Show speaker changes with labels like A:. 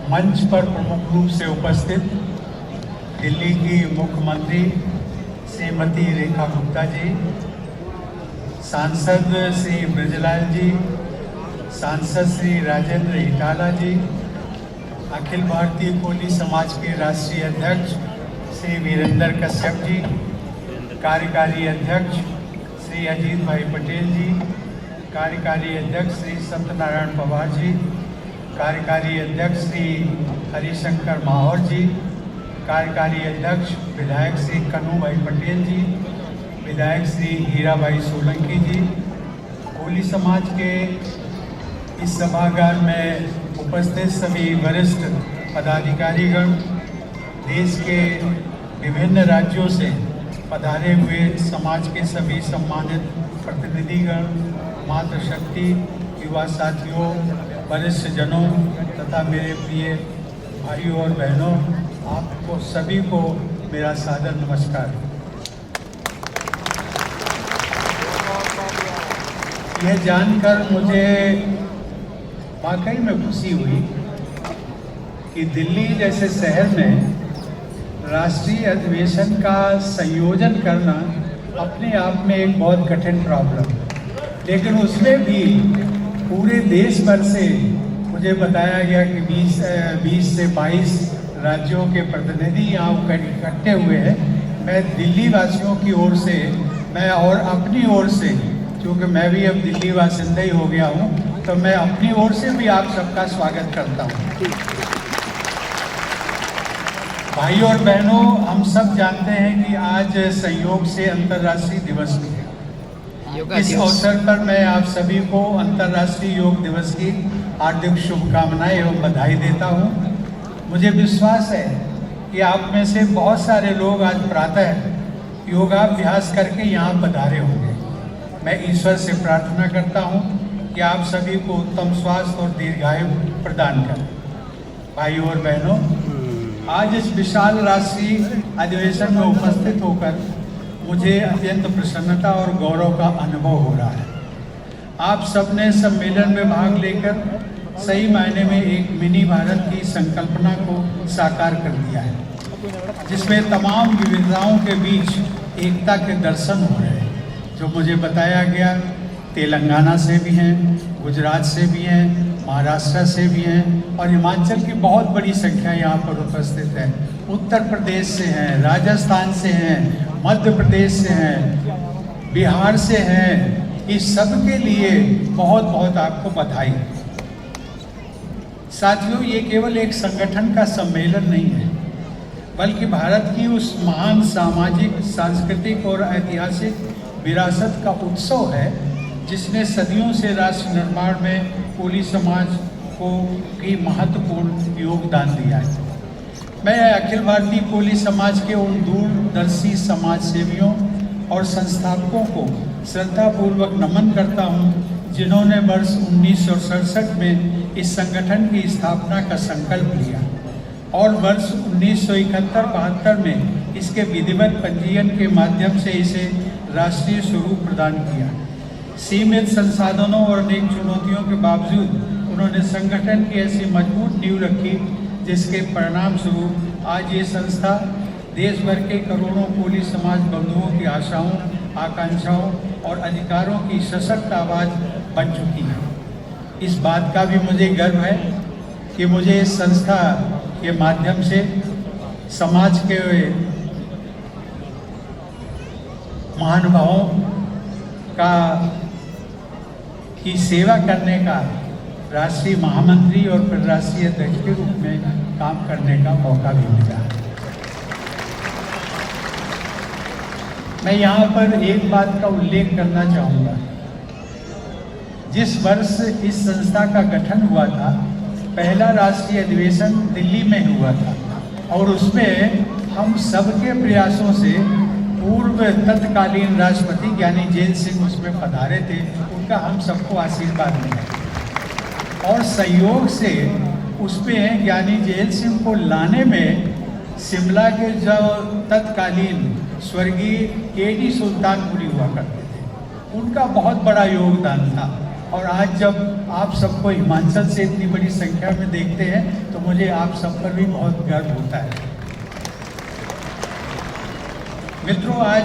A: मंच पर प्रमुख रूप से उपस्थित दिल्ली की मुख्यमंत्री श्रीमती रेखा गुप्ता जी, सांसद श्री ब्रजलाल जी, सांसद श्री राजेंद्र इटाला जी, अखिल भारतीय कोली समाज के राष्ट्रीय अध्यक्ष श्री वीरेंद्र कश्यप जी, कार्यकारी अध्यक्ष श्री अजीत भाई पटेल जी, कार्यकारी अध्यक्ष श्री सत्यनारायण पवार जी, कार्यकारी अध्यक्ष श्री हरिशंकर माहौर जी, कार्यकारी अध्यक्ष विधायक श्री कन्हू भाई पटेल जी, विधायक श्री हीरा भाई सोलंकी जी, कोली समाज के इस सभागार में उपस्थित सभी वरिष्ठ पदाधिकारीगण, देश के विभिन्न राज्यों से पधारे हुए समाज के सभी सम्मानित प्रतिनिधिगण, मातृशक्ति, युवा साथियों, वरिष्ठ जनों तथा मेरे प्रिय भाइयों और बहनों, आपको सभी को मेरा सादर नमस्कार। यह जानकर मुझे वाकई में खुशी हुई कि दिल्ली जैसे शहर में राष्ट्रीय अधिवेशन का संयोजन करना अपने आप में एक बहुत कठिन प्रॉब्लम, लेकिन उसमें भी पूरे देश भर से मुझे बताया गया कि 20 से 22 राज्यों के प्रतिनिधि यहाँ इकट्ठे हुए हैं। मैं दिल्ली वासियों की ओर से, मैं और अपनी ओर से, क्योंकि मैं भी अब दिल्ली वासिंदा ही हो गया हूँ, तो मैं अपनी ओर से भी आप सबका स्वागत करता हूँ। भाइयों और बहनों, हम सब जानते हैं कि आज संयोग से अंतर्राष्ट्रीय दिवस भी है। इस अवसर पर मैं आप सभी को अंतर्राष्ट्रीय योग दिवस की हार्दिक शुभकामनाएं एवं बधाई देता हूँ। मुझे विश्वास है कि आप में से बहुत सारे लोग आज प्रातः योगाभ्यास करके यहाँ पधारे होंगे। मैं ईश्वर से प्रार्थना करता हूँ कि आप सभी को उत्तम स्वास्थ्य और दीर्घायु प्रदान करें। भाइयों और बहनों, आज इस विशाल राष्ट्रीय अधिवेशन में उपस्थित होकर मुझे अत्यंत प्रसन्नता और गौरव का अनुभव हो रहा है। आप सबने सम्मेलन में भाग लेकर सही मायने में एक मिनी भारत की संकल्पना को साकार कर दिया है, जिसमें तमाम विविधताओं के बीच एकता के दर्शन हो रहे हैं। जो मुझे बताया गया, तेलंगाना से भी हैं, गुजरात से भी हैं, महाराष्ट्र से भी हैं और हिमाचल की बहुत बड़ी संख्या यहाँ पर उपस्थित है। उत्तर प्रदेश से हैं, राजस्थान से हैं, मध्य प्रदेश से हैं, बिहार से हैं। इस सब के लिए बहुत बहुत आपको बधाई। साथियों, ये केवल एक संगठन का सम्मेलन नहीं है, बल्कि भारत की उस महान सामाजिक, सांस्कृतिक और ऐतिहासिक विरासत का उत्सव है जिसने सदियों से राष्ट्र निर्माण में कोली समाज को की महत्वपूर्ण योगदान दिया है। मैं अखिल भारतीय कोली समाज के उन दूरदर्शी समाज सेवियों और संस्थापकों को श्रद्धापूर्वक नमन करता हूं, जिन्होंने वर्ष 1967 में इस संगठन की स्थापना का संकल्प लिया और वर्ष 1971-72 में इसके विधिवत पंजीयन के माध्यम से इसे राष्ट्रीय स्वरूप प्रदान किया। सीमित संसाधनों और अनेक चुनौतियों के बावजूद उन्होंने संगठन की ऐसी मजबूत नींव रखी, जिसके परिणाम स्वरूप आज ये संस्था देश भर के करोड़ों कोली समाज बंधुओं की आशाओं, आकांक्षाओं और अधिकारों की सशक्त आवाज़ बन चुकी है। इस बात का भी मुझे गर्व है कि मुझे इस संस्था के माध्यम से समाज के महानुभावों का की सेवा करने का राष्ट्रीय महामंत्री और फिर राष्ट्रीय अध्यक्ष के रूप में काम करने का मौका भी मिला है। मैं यहाँ पर एक बात का उल्लेख करना चाहूँगा। जिस वर्ष इस संस्था का गठन हुआ था, पहला राष्ट्रीय अधिवेशन दिल्ली में हुआ था और उसमें हम सबके प्रयासों से पूर्व तत्कालीन राष्ट्रपति ज्ञानी जैल सिंह उसमें पधारे थे। उनका हम सबको आशीर्वाद मिला और सहयोग से उसमें ज्ञानी जैल सिंह को लाने में शिमला के जो तत्कालीन स्वर्गीय के डी सुल्तानपुरी हुआ करते थे, उनका बहुत बड़ा योगदान था। और आज जब आप सबको हिमाचल से इतनी बड़ी संख्या में देखते हैं तो मुझे आप सब पर भी बहुत गर्व होता है। मित्रों, आज